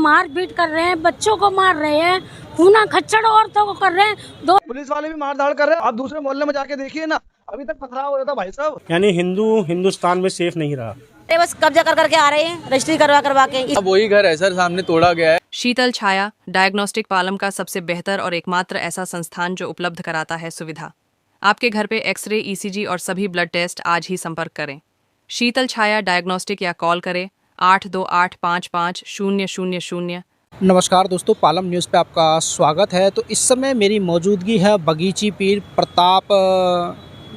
मारपीट कर रहे हैं, बच्चों को मार रहे हैं, खूना खच्चड़ औरतों को कर रहे हैं। दो पुलिस वाले भी मारधाड़ कर रहे हैं। आप दूसरे मोहल्ले में जाके देखिए ना, अभी तक पथराव हो रहा था भाई साहब। यानी हिंदुस्तान में सेफ नहीं रहा। बस कब्जा कर करके आ रहे हैं, रजिस्ट्री करवा के। अब वही घर है सर, सामने तोड़ा गया है। शीतल छाया डायग्नोस्टिक पालम का सबसे बेहतर और एकमात्र ऐसा संस्थान जो उपलब्ध कराता है सुविधा। आपके घर पे एक्सरे, ईसीजी और सभी ब्लड टेस्ट आज ही संपर्क करें। शीतल छाया डायग्नोस्टिक या कॉल करें 82855000। नमस्कार दोस्तों, पालम न्यूज़ पे आपका स्वागत है। तो इस समय मेरी मौजूदगी है बगीची पीर प्रताप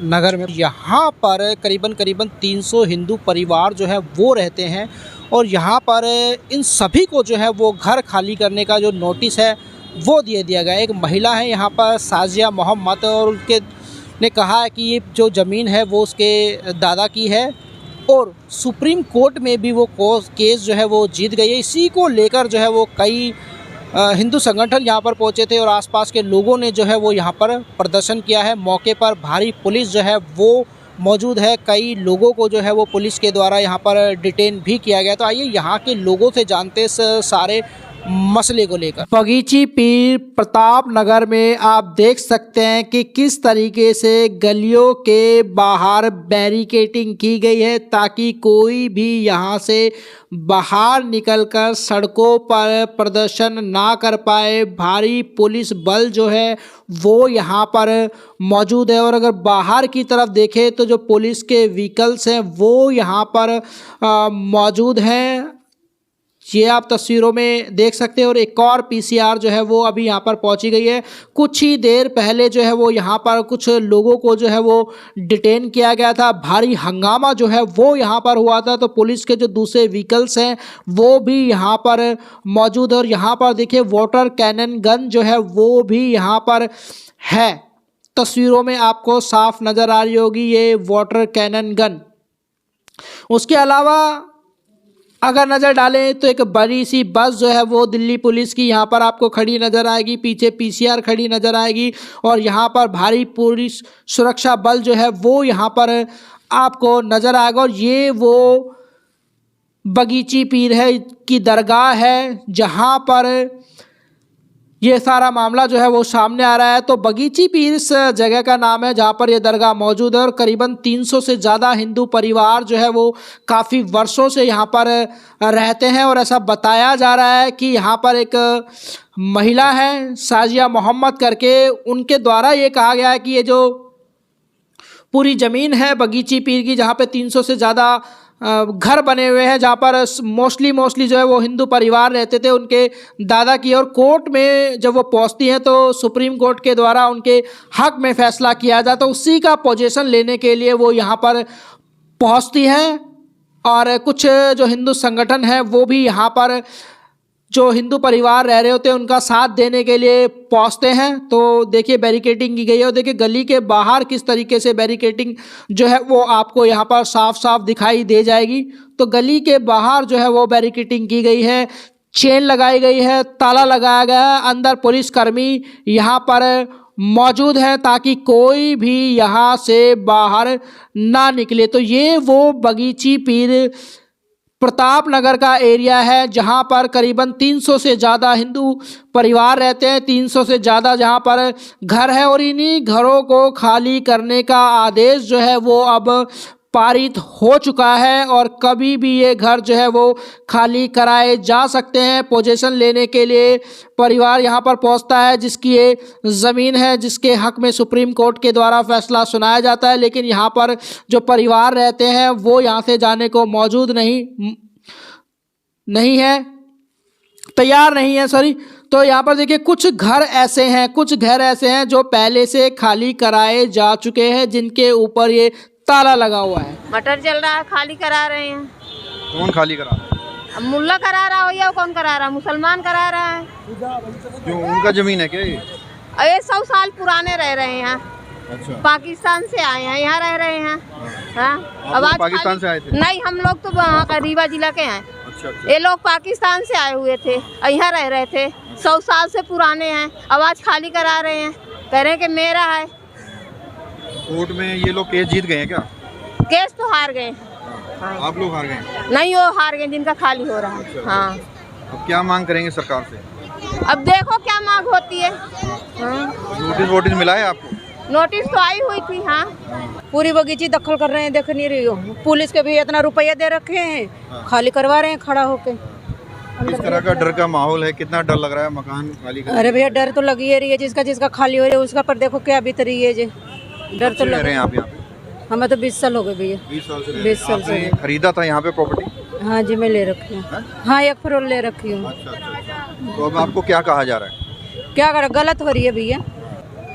नगर में। यहाँ पर करीबन 300 हिंदू परिवार जो है वो रहते हैं और यहाँ पर इन सभी को जो है वो घर खाली करने का जो नोटिस है वो दे दिया गया है। एक महिला है यहाँ पर साजिया मोहम्मद, और उनके ने कहा है कि ये जो ज़मीन है वो उसके दादा की है और सुप्रीम कोर्ट में भी वो केस जो है वो जीत गई है। इसी को लेकर जो है वो कई हिंदू संगठन यहाँ पर पहुँचे थे और आसपास के लोगों ने जो है वो यहाँ पर प्रदर्शन किया है। मौके पर भारी पुलिस जो है वो मौजूद है। कई लोगों को जो है वो पुलिस के द्वारा यहाँ पर डिटेन भी किया गया। तो आइए यहाँ के लोगों से जानते सारे मसले को लेकर। बगीची पीर प्रताप नगर में आप देख सकते हैं कि किस तरीके से गलियों के बाहर बैरिकेडिंग की गई है ताकि कोई भी यहाँ से बाहर निकलकर सड़कों पर प्रदर्शन ना कर पाए। भारी पुलिस बल जो है वो यहाँ पर मौजूद है और अगर बाहर की तरफ देखें तो जो पुलिस के व्हीकल्स हैं वो यहाँ पर मौजूद हैं। ये आप तस्वीरों में देख सकते हैं। और एक और पीसीआर जो है वो अभी यहाँ पर पहुँची गई है। कुछ ही देर पहले जो है वो यहाँ पर कुछ लोगों को जो है वो डिटेन किया गया था। भारी हंगामा जो है वो यहाँ पर हुआ था। तो पुलिस के जो दूसरे व्हीकल्स हैं वो भी यहाँ पर मौजूद है और यहाँ पर देखिए वाटर कैनन गन जो है वो भी यहाँ पर है। तस्वीरों में आपको साफ नज़र आ रही होगी ये वाटर कैनन गन। उसके अलावा अगर नज़र डालें तो एक बड़ी सी बस जो है वो दिल्ली पुलिस की यहाँ पर आपको खड़ी नज़र आएगी। पीछे पीसीआर खड़ी नज़र आएगी और यहाँ पर भारी पुलिस सुरक्षा बल जो है वो यहाँ पर आपको नज़र आएगा। और ये वो बगीची पीर है की दरगाह है जहाँ पर ये सारा मामला जो है वो सामने आ रहा है। तो बगीची पीर इस जगह का नाम है जहाँ पर ये दरगाह मौजूद है और करीबन 300 से ज़्यादा हिंदू परिवार जो है वो काफ़ी वर्षों से यहाँ पर रहते हैं। और ऐसा बताया जा रहा है कि यहाँ पर एक महिला है साजिया मोहम्मद करके, उनके द्वारा ये कहा गया है कि ये जो पूरी ज़मीन है बगीची पीर की जहाँ पर 300 से ज़्यादा घर बने हुए हैं जहाँ पर मोस्टली जो है वो हिंदू परिवार रहते थे उनके दादा की। और कोर्ट में जब वो पहुँचती हैं तो सुप्रीम कोर्ट के द्वारा उनके हक में फ़ैसला किया जाता, उसी का पोजीशन लेने के लिए वो यहाँ पर पहुँचती हैं। और कुछ जो हिंदू संगठन है वो भी यहाँ पर जो हिंदू परिवार रह रहे होते हैं उनका साथ देने के लिए पहुंचते हैं। तो देखिए बैरिकेडिंग की गई है और देखिए गली के बाहर किस तरीके से बैरिकेडिंग जो है वो आपको यहाँ पर साफ साफ दिखाई दे जाएगी। तो गली के बाहर जो है वो बैरिकेडिंग की गई है, चेन लगाई गई है, ताला लगाया गया है। अंदर पुलिसकर्मी यहाँ पर मौजूद है ताकि कोई भी यहाँ से बाहर ना निकले। तो ये वो बगीची पीर प्रताप नगर का एरिया है जहां पर करीबन 300 से ज़्यादा हिंदू परिवार रहते हैं, 300 से ज़्यादा जहां पर घर है। और इन्हीं घरों को खाली करने का आदेश जो है वो अब पारित हो चुका है और कभी भी ये घर जो है वो खाली कराए जा सकते हैं। पोजीशन लेने के लिए परिवार यहाँ पर पहुँचता है जिसकी ये ज़मीन है, जिसके हक में सुप्रीम कोर्ट के द्वारा फैसला सुनाया जाता है। लेकिन यहाँ पर जो परिवार रहते हैं वो यहाँ से जाने को मौजूद नहीं है, तैयार नहीं है, सॉरी। तो यहाँ पर देखिए कुछ घर ऐसे हैं जो पहले से खाली कराए जा चुके हैं जिनके ऊपर ये ताला लगा हुआ है। मटर चल रहा है, खाली करा रहे हैं। कौन खाली करा रहा है? मुल्ला करा रहा हो या कौन करा रहा है? मुसलमान करा रहा है। जो उनका जमीन है क्या ये? 100 साल पुराने रह रहे हैं। अच्छा। पाकिस्तान से आए हैं, यहाँ रह रहे हैं। हाँ, अब आज पाकिस्तान से आए थे? नहीं, हम लोग तो वहाँ का रीवा जिला के हैं। अच्छा। ये लोग पाकिस्तान से आए हुए थे, यहाँ रह रहे थे। 100 साल से पुराने हैं, अब आज खाली करा रहे हैं, कह रहे हैं कि मेरा है। कोर्ट में ये लोग केस जीत गए हैं क्या? केस तो हार गए। आप लोग हार गए? नहीं, वो हार गए जिनका खाली हो रहा है। हाँ, अब क्या मांग करेंगे सरकार से? अब देखो क्या मांग होती है। हाँ, नोटिस वोटिस मिला है आपको? नोटिस तो आई हुई थी। हाँ, पूरी बगीची दखल कर रहे हैं, देख नहीं रही हो। पुलिस के भी इतना रुपया दे रखे हैं, खाली करवा रहे हैं खड़ा होके। किस तरह का डर का माहौल है? कितना डर लग रहा है मकान खाली करने? अरे भैया डर तो लगी ही रही है, जिसका जिसका खाली हो रही है उसका, पर देखो क्या बीत रही है जी। डर तो रह लग रहे हैं आप यहाँ पे? हमें तो 20 साल हो गए भैया। 20 साल से 20 साल से। आपने खरीदा था यहाँ पे प्रॉपर्टी? हाँ जी, मैं ले रखी हूँ। हाँ, एक फ्लोर ले रखी हूँ। अच्छा। तो अब आपको क्या कहा जा रहा है? क्या कर, गलत हो रही है भैया।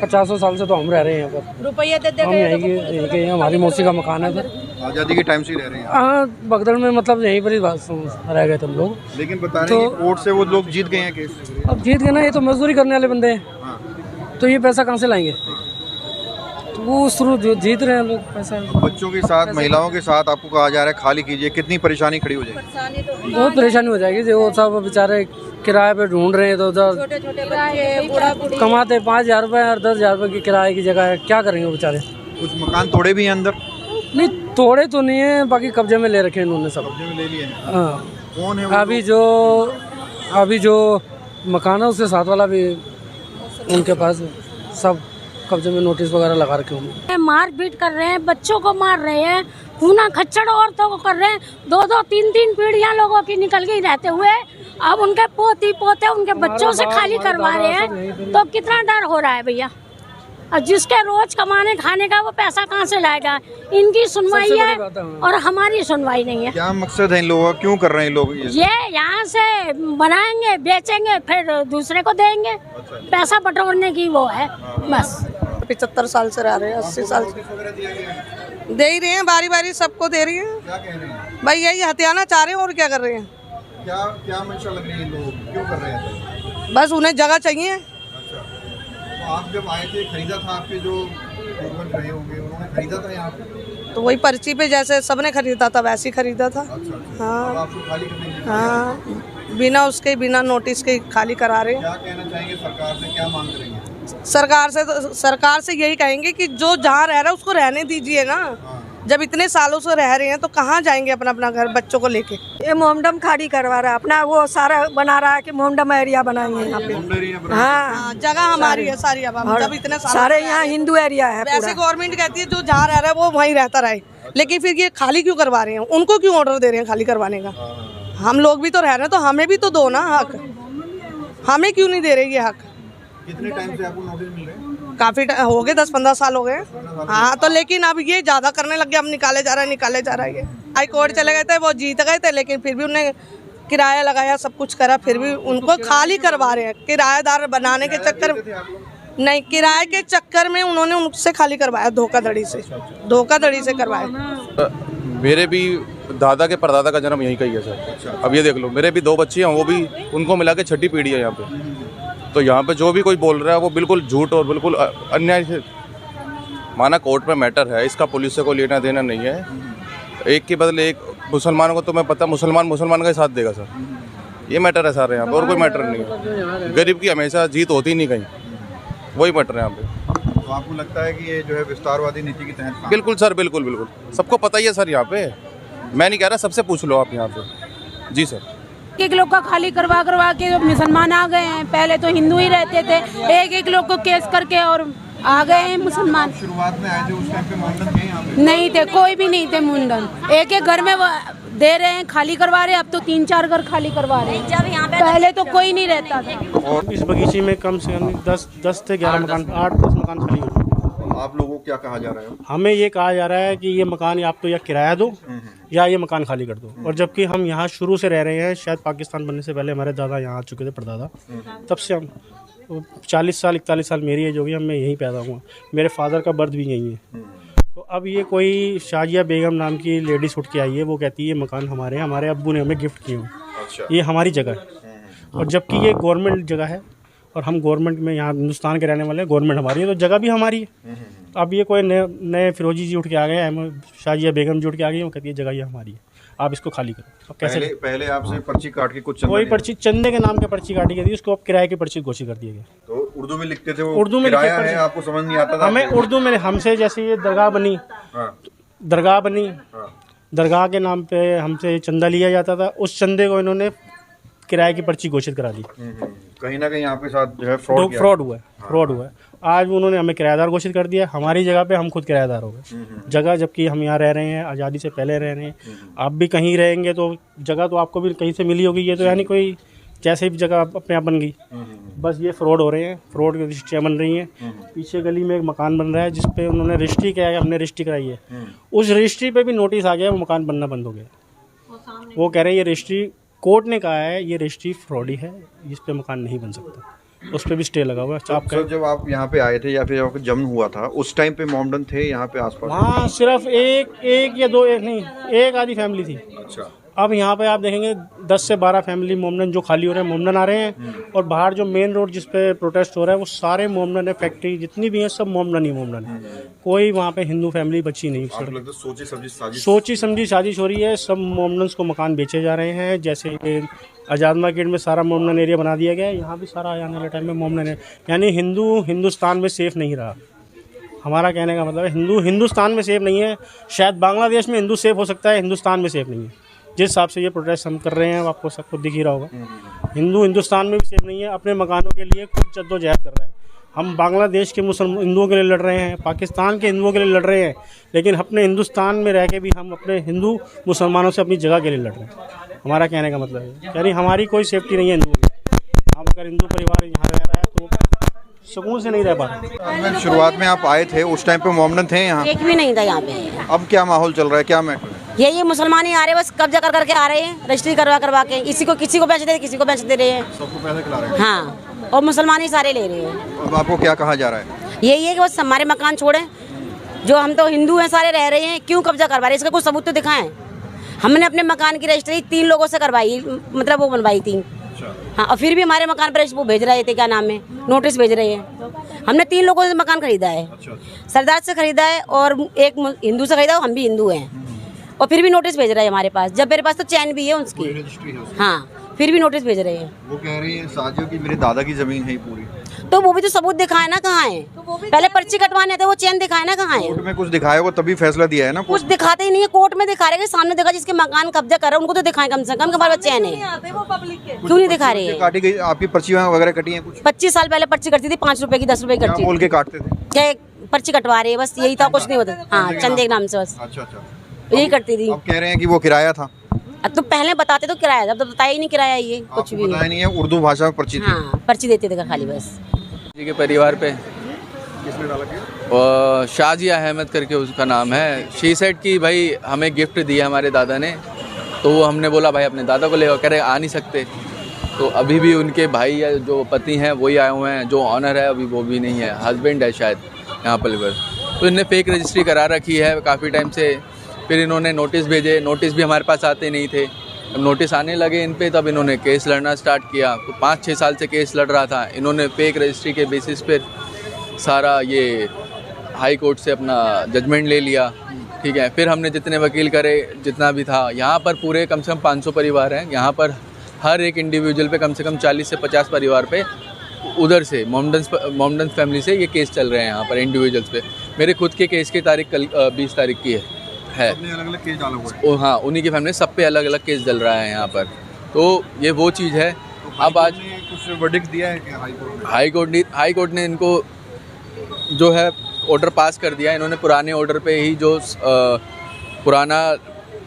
50 साल से तो हम रह रहे हैं यहाँ पर। रुपया दे हम यहीं के हमारी मौसी का मकान है सर। आज़ादी के टाइम से ही रह रहे हैं? हाँ, बगदड़ में, मतलब यहीं पर ही रह गए थे हम लोग। लेकिन बता रहे हैं कि कोर्ट से वो लोग जीत गए हैं केस। अब जीत गए ना, ये तो मजदूरी करने वाले बंदे हैं, तो ये पैसा कहाँ से लाएंगे? तो वो शुरू जीत रहे हैं लोग पैसा। बच्चों के साथ, महिलाओं के साथ आपको कहा जा रहा है खाली कीजिए, कितनी परेशानी खड़ी हो जाएगी? बहुत परेशानी हो जाएगी। जो सब बेचारे किराए पे ढूंढ रहे हैं, तो उधर कमाते 5,000 रुपये और 10,000 रुपये की किराए की जगह है, क्या करेंगे बेचारे? कुछ मकान तोड़े भी हैं अंदर? नहीं, तोड़े तो नहीं है, बाकी कब्जे में ले रखे हैं इन्होंने सब। कब्जे में ले लिए हैं? हाँ। कौन है वो अभी जो मकान है उसके साथ वाला भी उनके पास सब कब्जे में नोटिस वगैरह लगा रखे होंगे। मार पीट कर रहे हैं, बच्चों को मार रहे हैं, खूना खच्चड़ औरतों को कर रहे हैं। 2-2, 3-3 पीढ़ियां लोगों की निकल गई रहते हुए, अब उनके पोती पोते उनके बच्चों से खाली करवा रहे हैं, तो कितना डर हो रहा है भैया। और जिसके रोज कमाने खाने का वो पैसा कहाँ से लाएगा? इनकी सुनवाई है और हमारी सुनवाई नहीं है। क्या मकसद है इन लोगों का? क्यों कर रहे हैं लोग ये यहाँ से बनाएंगे, बेचेंगे, फिर दूसरे को देंगे। पैसा बटोरने की वो है बस। 75 साल से रह रहे हैं, 80 साल से दे ही रहे हैं, बारी बारी सबको दे रही हैं। क्या कह रहे हैं? भाई यही हथियाना चाह रहे हैं, और क्या कर रहे हैं? क्या क्या मंशा लग रही है? लोग क्यों कर रहे हैं? बस उन्हें जगह चाहिए। तो आप जब आए थे, खरीदा था आपके जो पूर्वज रहे होंगे, उन्होंने खरीदा था यहाँ पे? तो वही पर्ची पे जैसे सबने खरीदा था वैसे ही खरीदा था। अच्छा। हाँ। अब आपको खाली करने की? हाँ, बिना उसके, बिना नोटिस के खाली करा रहे हैं। क्या कहना चाहेंगे सरकार से? क्या मांग करेंगे? सरकार से यही कहेंगे कि जो जहाँ रह रहा है उसको रहने दीजिए ना। जब इतने सालों से रह रहे हैं तो कहाँ जाएंगे अपना अपना घर बच्चों को लेके? ये मोहम्मडम खाली करवा रहा है अपना, वो सारा बना रहा है कि मोहम्मडम एरिया बनाएंगे यहाँ पे। हाँ, जगह हमारी है सारी। अब हम जब इतने सारे यहाँ हिंदू एरिया है, वैसे गवर्नमेंट कहती है जो जहाँ रह रहा है वो वहीं रहता रहे, लेकिन फिर ये खाली क्यों करवा रहे हैं? उनको क्यों ऑर्डर दे रहे हैं खाली करवाने का? हम लोग भी तो रह रहे हैं, तो हमें भी तो दो ना हक। हमें क्यों नहीं दे रहे ये हक? कितने टाइम से आपको नोटिस मिल रहे हैं? काफी हो गए, 10-15 साल हो गए। हाँ, तो लेकिन अब ये ज्यादा करने लग गया, अब निकाले जा रहा है ये। हाई कोर्ट चले गए थे, वो जीत गए थे, लेकिन फिर भी उन्हें किराया लगाया, सब कुछ करा, फिर भी उनको खाली करवा रहे हैं। किराएदार बनाने के चक्कर नहीं, किराए के चक्कर में उन्होंने उनसे खाली करवाया, धोखाधड़ी से करवाया। मेरे भी दादा के परदादा का जन्म यहीं का ही है सर। अब ये देख लो, मेरे भी 2 बच्चे हैं, वो भी, उनको मिला के 6ठी पीढ़ी है यहाँ पे। तो यहाँ पे जो भी कोई बोल रहा है वो बिल्कुल झूठ और बिल्कुल अन्याय से। माना कोर्ट में मैटर है, इसका पुलिस से कोई लेना देना नहीं है। एक के बदले एक मुसलमानों को, तो मैं पता मुसलमान का ही साथ देगा सर। ये मैटर है सारे यहाँ पे, और कोई मैटर नहीं है। गरीब की हमेशा जीत होती नहीं कहीं, वही मैटर है यहाँ पे। तो आपको लगता है कि ये जो है विस्तारवादी नीति के तहत? बिल्कुल सर, बिल्कुल सबको पता ही है सर। यहाँ पे मैं नहीं कह रहा, सबसे पूछ लो आप यहाँ पे। जी सर। एक लोग का खाली करवा के मुसलमान आ गए हैं, पहले तो हिंदू ही रहते थे, एक लोग को केस करके और आ गए हैं मुसलमान। शुरुआत में आए थे उस टाइम पे मुंडन थे यहाँ पे? नहीं थे, कोई भी नहीं थे मुंडन। एक घर में दे रहे हैं, खाली करवा रहे हैं। अब तो 3-4 घर खाली करवा रहे हैं, जब यहाँ पे पहले तो कोई नहीं रहता था। और इस बगीचे में कम से कम 10 से 11 मकान, 8-10 मकान खाली हो। आप लोगों को क्या कहा जा रहा है? हमें ये कहा जा रहा है कि ये मकान आप तो या किराया दो या ये मकान खाली कर दो। और जबकि हम यहाँ शुरू से रह रहे हैं, शायद पाकिस्तान बनने से पहले हमारे दादा यहाँ आ चुके थे, परदादा। तब से हम 40 साल 41 साल मेरी एज होगी, हम मैं यहीं पैदा हुआ, मेरे फादर का बर्थ भी यहीं है। तो अब ये कोई शाजिया बेगम नाम की लेडीज उठ के आई है, वो कहती है ये मकान हमारे अब्बू ने हमें गिफ्ट किए हुए, ये हमारी जगह है। और जबकि ये गवर्नमेंट जगह है और हम गवर्नमेंट में यहाँ हिंदुस्तान के रहने वाले हैं, गवर्नमेंट हमारी है, तो जगह भी हमारी है। तो अब ये कोई नए फिरोजी जी उठ के आ गए, शाजिया बेगम जी उठ के आ गई, वो कहती है जगह ये हमारी है, आप इसको खाली करो। अब कैसे? पहले आपसे पर्ची काट के कुछ कोई पर्ची चंदे के नाम के पर्ची काटी गई थी, उसको अब किराए की पर्ची घोषित कर दिया गया। तो उर्दू में लिखते थे वो? उर्दू में किराया है, आपको समझ नहीं आता था? हमें उर्दू में, हमसे जैसे ये दरगाह बनी, दरगाह बनी, दरगाह के नाम पे हमसे चंदा लिया जाता था। उस चंदे को इन्होंने किराए की पर्ची घोषित करा दी। कहीं ना कहीं यहाँ पे साथ जो है फ्रॉड हुआ है। आज उन्होंने हमें किराएदार घोषित कर दिया, हमारी जगह पे हम खुद किराएदार हो गए जगह, जबकि हम यहाँ रह रहे हैं, आज़ादी से पहले रह रहे हैं। आप भी कहीं रहेंगे तो जगह तो आपको भी कहीं से मिली होगी, ये तो यानी कोई जैसे भी जगह अपने आप बन गई। बस ये फ्रॉड हो रहे हैं, फ्रॉड की रजिस्ट्रियाँ बन रही हैं। पीछे गली में एक मकान बन रहा है जिसपे उन्होंने रजिस्ट्री किया है, हमने रजिस्ट्री कराई है। उस रजिस्ट्री पे भी नोटिस आ गया, वो मकान बनना बंद हो गया। वो कह रहे हैं ये रजिस्ट्री, कोर्ट ने कहा है ये रजिस्ट्री फ्रॉडी है, इस पे मकान नहीं बन सकता, उस पे भी स्टे लगा हुआ है। सर जब आप यहाँ पे आए थे या फिर आपका जन्म हुआ था उस टाइम पे मोमडन थे यहाँ पे आसपास? हाँ, सिर्फ एक या दो, एक आधी फैमिली थी। अच्छा। अब यहाँ पे आप देखेंगे 10 से 12 फैमिली मोमडन जो खाली हो रहे हैं, मोमडन आ रहे हैं। और बाहर जो मेन रोड जिस पे प्रोटेस्ट हो रहा है वो सारे मोमडन है, फैक्ट्री जितनी भी है सब मोमडन ही मोमडन है। कोई वहाँ पे हिंदू फैमिली बची नहीं। सोची समझी साजिश हो रही है, सब मोमडन्स को मकान बेचे जा रहे हैं। जैसे आज़ाद मार्केट में सारा मोमडन एरिया बना दिया गया है, यहाँ भी सारा आने वाले टाइम में मोमडन है। यानी हिंदुस्तान में सेफ नहीं रहा। हमारा कहने का मतलब है हिंदुस्तान में सेफ नहीं है। शायद बांग्लादेश में हिंदू सेफ हो सकता है, हिंदुस्तान में सेफ नहीं है। जिस हिसाब से ये प्रोटेस्ट हम कर रहे हैं आपको सबको दिख ही रहा होगा। हिंदुस्तान में भी सेफ नहीं है, अपने मकानों के लिए खुद जद्दोजहद कर रहा है। हम बांग्लादेश के मुसलमान हिंदुओं के लिए लड़ रहे हैं, पाकिस्तान के हिंदुओं के लिए लड़ रहे हैं, लेकिन अपने हिंदुस्तान में रह के भी हम अपने हिंदू मुसलमानों से अपनी जगह के लिए लड़ रहे हैं। हमारा कहने का मतलब है यानी हमारी कोई सेफ्टी नहीं है हिंदुओं की। हम अगर हिंदू परिवार यहाँ रह रहा है तो सुकून से नहीं रह पा रहे। शुरुआत में आप आए थे उस टाइम पे मोमडन थे यहाँ? एक भी नहीं था यहाँ पे। अब क्या माहौल चल रहा है, क्या मैटर? ये मुसलमान ही आ रहे हैं, बस कब्जा कर करके आ रहे हैं, रजिस्ट्री करवा के किसी को बेच दे, किसी को बेच दे रहे हैं, सबको पैसे खिला रहे हैं। हाँ, और मुसलमान ही सारे ले रहे हैं। अब आपको क्या कहा जा रहा है? यही है कि बस हमारे मकान छोड़ें, जो हम तो हिंदू हैं सारे रह रहे हैं, क्यों कब्जा करवा रहे हैं? इसका कुछ सबूत तो दिखाएं। हमने अपने मकान की रजिस्ट्री 3 लोगों से करवाई, मतलब वो बनवाई 3। हाँ, और फिर भी हमारे मकान पर वो भेज रहे थे, क्या नाम है, नोटिस भेज रहे हैं। हमने 3 लोगों से मकान खरीदा है। सरदार से खरीदा है और एक हिंदू से खरीदा, हम भी हिंदू हैं, और फिर भी नोटिस भेज रहे हैं हमारे पास। जब मेरे पास तो चैन भी है उसकी, हाँ, फिर भी नोटिस भेज रहे हैं। वो कह रही है साजियो कि मेरे दादा की जमीन है पूरी, तो वो भी तो सबूत दिखाए ना, कहाँ है? पहले पर्ची कटवाने थे, वो चैन दिखाए ना, कहाँ है? कोर्ट में कुछ दिखाया होगा तभी फैसला दिया है ना। कुछ दिखाते ही नहीं है, कोर्ट में दिखा रहे हैं, सामने देखा जिसके मकान कब्जा कर रहे हैं उनको तो दिखाएं कम से कम, हमारे पास चैन है। क्यों नहीं दिखा रहे हैं? काटी गई आपकी पर्ची वगैरह कटी है कुछ? 25 साल पहले पर्ची कटती थी, 5 रुपए की, 10 रुपए की कटती बोल के काटते थे? क्या पर्ची कटवा रहे हैं, बस यही था, कुछ नहीं होता। हाँ, चंदे के नाम से बस। अच्छा, यही करती थी। अब कह रहे हैं कि वो किराया था। अब तो पहले बताते तो किराया, अब तो बताया ही नहीं किराया, ये कुछ भी बताया नहीं है। उर्दू भाषा में पर्ची थी। हाँ, पर्ची देते थे खाली बस। जी के परिवार पे किसने डाला? शाहजी अहमद करके उसका नाम है। शी सेड कि भाई हमें गिफ्ट दिया हमारे दादा ने, तो वो हमने बोला भाई अपने दादा को ले आओ। कह रहे आ नहीं सकते, तो अभी भी उनके भाई या जो पति हैं वही आए हुए हैं, जो ऑनर है अभी वो भी नहीं है, हस्बैंड है शायद यहाँ पर। तो इन्हें फेक रजिस्ट्री करा रखी है काफ़ी टाइम से। फिर इन्होंने नोटिस भेजे, नोटिस भी हमारे पास आते नहीं थे। अब नोटिस आने लगे इन पे, तब इन्होंने केस लड़ना स्टार्ट किया। तो 5-6 साल से केस लड़ रहा था। इन्होंने फेक रजिस्ट्री के बेसिस पर सारा ये हाई कोर्ट से अपना जजमेंट ले लिया, ठीक है। फिर हमने जितने वकील करे, जितना भी था, यहाँ पर पूरे कम से कम 500 परिवार हैं। यहाँ पर हर एक इंडिविजुअल पे कम से कम 40 से 50 परिवार पे उधर से मोमडन्स फैमिली से ये केस चल रहे हैं यहाँ पर इंडिविजुअल्स पे। मेरे खुद के केस की तारीख कल 20 तारीख की है। अलग-अलग केस डाला हुआ है। हाँ, उन्हीं की फैमिली सब पे अलग अलग केस चल रहा है यहाँ पर। तो ये वो चीज़ है। अब आज कुछ वर्डिक्ट दिया है कि हाई कोर्ट ने इनको जो है ऑर्डर पास कर दिया। इन्होंने पुराने ऑर्डर पे ही जो पुराना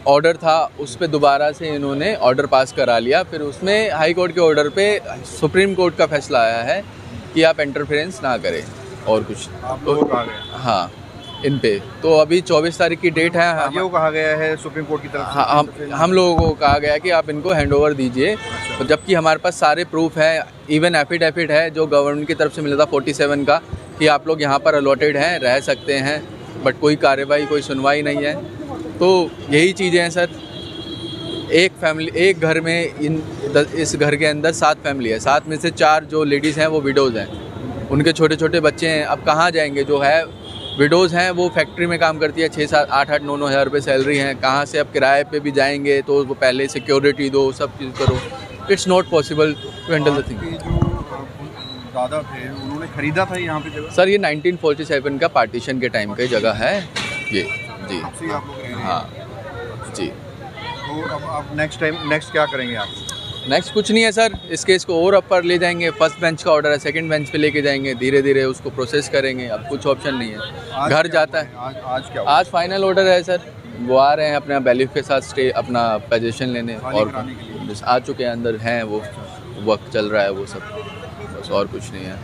ऑर्डर था उस पे दोबारा से इन्होंने ऑर्डर पास करा लिया। फिर उसमें हाई कोर्ट के ऑर्डर पे सुप्रीम कोर्ट का फैसला आया है कि आप इंटरफेरेंस ना करें और कुछ। तो हाँ, इन पे तो अभी 24 तारीख की डेट है। ये कहा गया है सुप्रीम कोर्ट की तरफ से। हम लोगों को कहा गया कि आप इनको हैंडओवर दीजिए। तो जबकि हमारे पास सारे प्रूफ हैं, इवन एफिडेविट है जो गवर्नमेंट की तरफ से मिला था 47 का, कि आप लोग यहाँ पर अलॉटेड हैं, रह सकते हैं, बट कोई कार्रवाई, कोई सुनवाई नहीं है। तो यही चीज़ें हैं सर। एक घर में इस घर के अंदर 7 फैमिली है, 7 में से 4 जो लेडीज़ हैं वो विडोज़ हैं, उनके छोटे छोटे बच्चे हैं। अब कहाँ जाएंगे? जो है विडोज़ हैं वो फैक्ट्री में काम करती है, 6-7, 8-8, 9-9 हज़ार रुपये सैलरी हैं। कहाँ से अब किराए पे भी जाएंगे? तो वो पहले सिक्योरिटी दो, सब चीज़ करो। It's not possible to handle the thing. दादा थे, उन्होंने खरीदा था यहाँ पे जगह? सर ये 1947 का पार्टीशन के टाइम की जगह है ये। जी आपसे ही आप लोग रह रहे हैं। हाँ जी। तो अब आप नेक्स्ट क्या करेंगे आप? नेक्स्ट कुछ नहीं है सर, इस केस को और ऊपर ले जाएंगे। फर्स्ट बेंच का ऑर्डर है, सेकंड बेंच पे लेके जाएंगे, धीरे धीरे उसको प्रोसेस करेंगे। अब कुछ ऑप्शन नहीं है, घर जाता है। आज क्या आज फाइनल ऑर्डर है सर, वो आ रहे हैं अपना बैलीफ के साथ स्टे अपना पोजीशन लेने, और आ चुके हैं, अंदर हैं, वो वक्त चल रहा है वो सब, बस और कुछ नहीं है।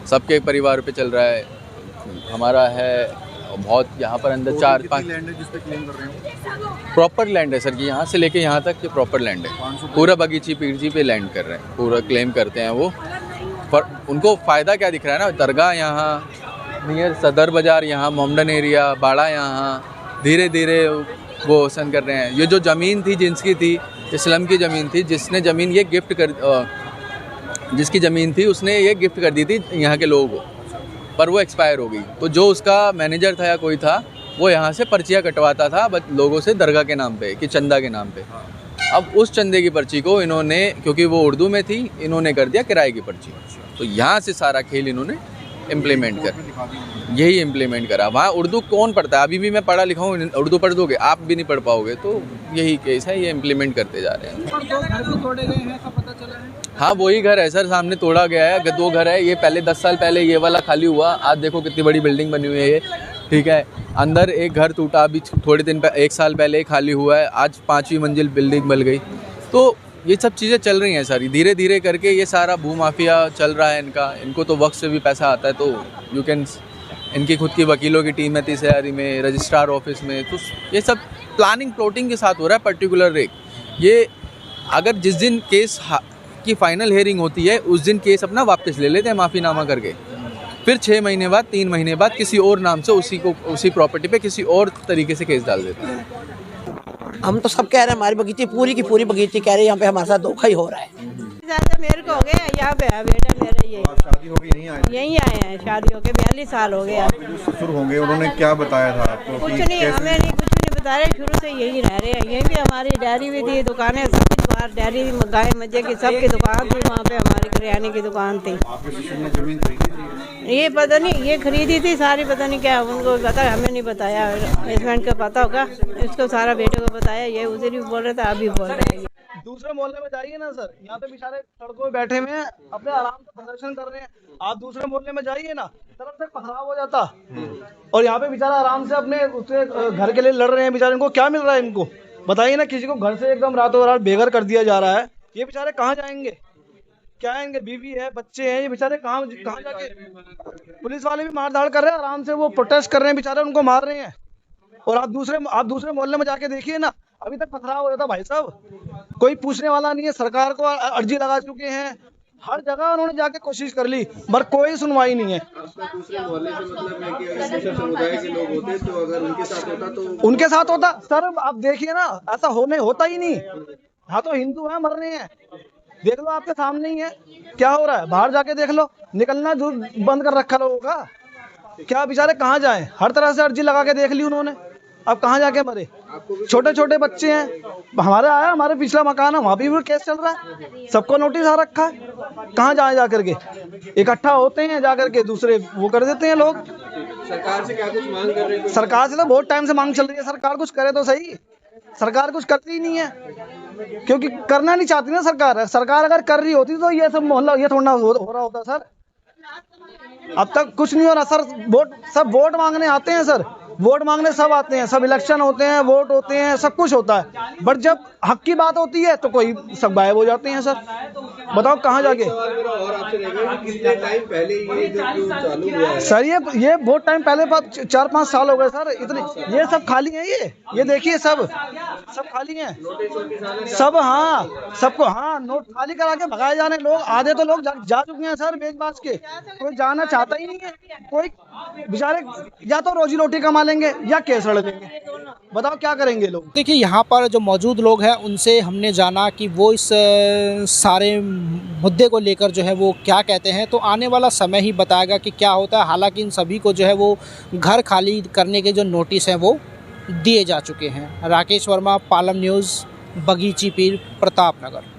सबके परिवार पे चल रहा है, हमारा है बहुत यहाँ पर अंदर 4-5 लैंड है जिस पे क्लेम कर रहे हो? प्रॉपर लैंड है सर कि यहाँ से लेके यहाँ तक ये प्रॉपर लैंड है। पूरा बगीची पीरजी पे लैंड कर रहे हैं, पूरा क्लेम करते हैं वो। पर उनको फ़ायदा क्या दिख रहा है ना, दरगाह यहाँ नियर सदर बाज़ार, यहाँ मोमडन एरिया, बाड़ा, यहाँ धीरे धीरे वो ओसन कर रहे हैं। ये जो ज़मीन थी जिनकी थी, इस्लाम की ज़मीन थी, जिसने ज़मीन ये गिफ्ट कर जिसकी ज़मीन थी उसने ये गिफ्ट कर दी थी यहाँ के लोगों को, पर वो एक्सपायर हो गई। तो जो उसका मैनेजर था या कोई था, वो यहाँ से पर्चियाँ कटवाता था लोगों से दरगाह के नाम पे कि चंदा के नाम पे। अब उस चंदे की पर्ची को इन्होंने, क्योंकि वो उर्दू में थी, इन्होंने कर दिया किराए की पर्ची। तो यहाँ से सारा खेल इन्होंने इम्प्लीमेंट यही इम्प्लीमेंट करा। वहाँ उर्दू कौन पढ़ता है? अभी भी मैं पढ़ा लिखा हूँ, उर्दू पढ़ दोगे आप भी नहीं पढ़ पाओगे। तो यही केस है, ये इम्प्लीमेंट करते जा रहे हैं। हाँ वही घर है सर, सामने तोड़ा गया है। 2 घर है, ये पहले 10 साल पहले ये वाला खाली हुआ, आज देखो कितनी बड़ी बिल्डिंग बनी हुई है ये, ठीक है। अंदर एक घर टूटा अभी थोड़े दिन 1 साल पहले खाली हुआ है, आज 5वीं मंजिल बिल्डिंग बन गई। तो ये सब चीज़ें चल रही हैं सर, धीरे धीरे करके ये सारा भू माफिया चल रहा है इनका। इनको तो वक्त से भी पैसा आता है, तो यू कैन, इनकी खुद की वकीलों की टीम है तीसरी में, रजिस्ट्रार ऑफिस में। तो ये सब प्लानिंग प्लॉटिंग के साथ हो रहा है। पर्टिकुलर रेट ये, अगर जिस दिन केस की फाइनल हेयरिंग होती है उस दिन केस अपना वापस ले लेते हैं माफ़ीनामा करके, फिर 6 महीने बाद 3 महीने बाद किसी और नाम से उसी प्रॉपर्टी पे किसी और तरीके से केस डाल देते हैं। हम तो सब कह रहे हैं हमारी बगीची पूरी की पूरी बगीची कह रहे हैं, यहाँ पे हमारे साथ धोखा ही हो रहा है। मेरे को हो गया यहाँ पे है बेटा मेरा, ये शादी हो गई यहीं आए हैं, शादी हो के 42 साल हो गया। ससुर होंगे, उन्होंने क्या बताया था आपको? कुछ नहीं, हमें नहीं कुछ नहीं बता रहे, शुरू से यही रह रहे हैं। यहीं पे हमारी डेयरी भी थी, दुकानें सब कुछ, बाहर डेयरी, गाय मज्जे की सबकी दुकान थी, वहाँ पे हमारी करियाने की दुकान थी। जमीन खरीदी थी? ये पता नहीं, ये खरीदी थी सारी, पता नहीं क्या उनको पता, हमें नहीं बताया। हस्बैंड को पता होगा, इसको सारा बेटे को बताया। ये उधर भी बोल रहा था, अभी बोल रहे हैं। दूसरे मोहल्ले में जाइए ना सर, यहाँ पे बेचारे सड़कों में बैठे हुए हैं, अपने आराम से प्रदर्शन कर रहे हैं। आप दूसरे मोहल्ले में जाइए ना, तरफ से पथराव हो जाता, और यहाँ पे बेचारा आराम से अपने उसके घर के लिए लड़ रहे हैं। बेचारे इनको क्या मिल रहा है? इनको बताइए ना, किसी को घर से एकदम रातों रात बेघर कर दिया जा रहा है। ये बेचारे कहाँ जाएंगे? क्या है, इनके बीवी है, बच्चे हैं, ये बेचारे कहाँ जाके? पुलिस वाले भी मार धाड़ कर रहे हैं, आराम से वो प्रोटेस्ट कर रहे हैं, बेचारे उनको मार रहे हैं। और आप दूसरे मोहल्ले में जाके देखिए ना, अभी तक पथराव हो जाता भाई साहब, कोई पूछने वाला नहीं है। सरकार को अर्जी लगा चुके हैं, हर जगह उन्होंने जाके कोशिश कर ली, पर कोई सुनवाई नहीं है। दूसरे मोहल्ले से मतलब है कि ऐसे समुदाय के लोग होते, तो अगर उनके साथ होता तो उनके साथ होता सर। आप देखिए ना, ऐसा होता ही नहीं। हाँ तो हिंदू है, मर रहे हैं, देख लो आपके सामने ही है क्या हो रहा है। बाहर जाके देख लो, निकलना जो बंद कर रखा लोगों का। क्या बेचारे कहाँ जाएं? हर तरह से अर्जी लगा के देख ली उन्होंने, अब कहाँ जाके मरे? छोटे छोटे बच्चे हैं। हमारे पिछला मकान है, वहाँ भी केस चल रहा है, सबको नोटिस आ रखा है। कहाँ जाए? जा करके इकट्ठा होते हैं, जा करके दूसरे वो कर देते हैं लोग। सरकार से क्या कुछ मांग कर रहे हैं? सरकार से तो बहुत टाइम से मांग चल रही है, सरकार कुछ करे तो सही। सरकार कुछ करती ही नहीं है, क्योंकि करना नहीं चाहती ना सरकार। सरकार अगर कर रही होती तो ये सब मोहल्ला ये थोड़ा हो रहा होता सर। अब तक कुछ नहीं हो रहा सर। सब वोट मांगने आते हैं सर, वोट मांगने सब आते हैं, सब इलेक्शन होते हैं, वोट होते हैं, सब कुछ होता है, बट जब हक की बात होती है तो कोई सब गायब हो जाते हैं सर। बताओ कहाँ जाके? और आपसे कितने टाइम पहले ये जो चालू हुआ है? सर ये बहुत टाइम पहले, 4-5 साल हो गए सर। इतने ये सब खाली हैं, ये देखिए सब खाली हैं सब। हाँ सबको, हाँ नोट खाली करा के भगाए जाने लोग। आधे तो लोग जा चुके हैं सर बेच बाच के, कोई जाना चाहता ही नहीं है। कोई बेचारे या तो रोजी रोटी कमा लेंगे या केस लड़ लेंगे। बताओ क्या करेंगे लोग? देखिए यहाँ पर जो मौजूद लोग हैं उनसे हमने जाना कि वो इस सारे मुद्दे को लेकर जो है वो क्या कहते हैं, तो आने वाला समय ही बताएगा कि क्या होता है। हालांकि इन सभी को जो है वो घर खाली करने के जो नोटिस हैं वो दिए जा चुके हैं। राकेश वर्मा, पालम न्यूज़, बगीची पीर, प्रताप नगर।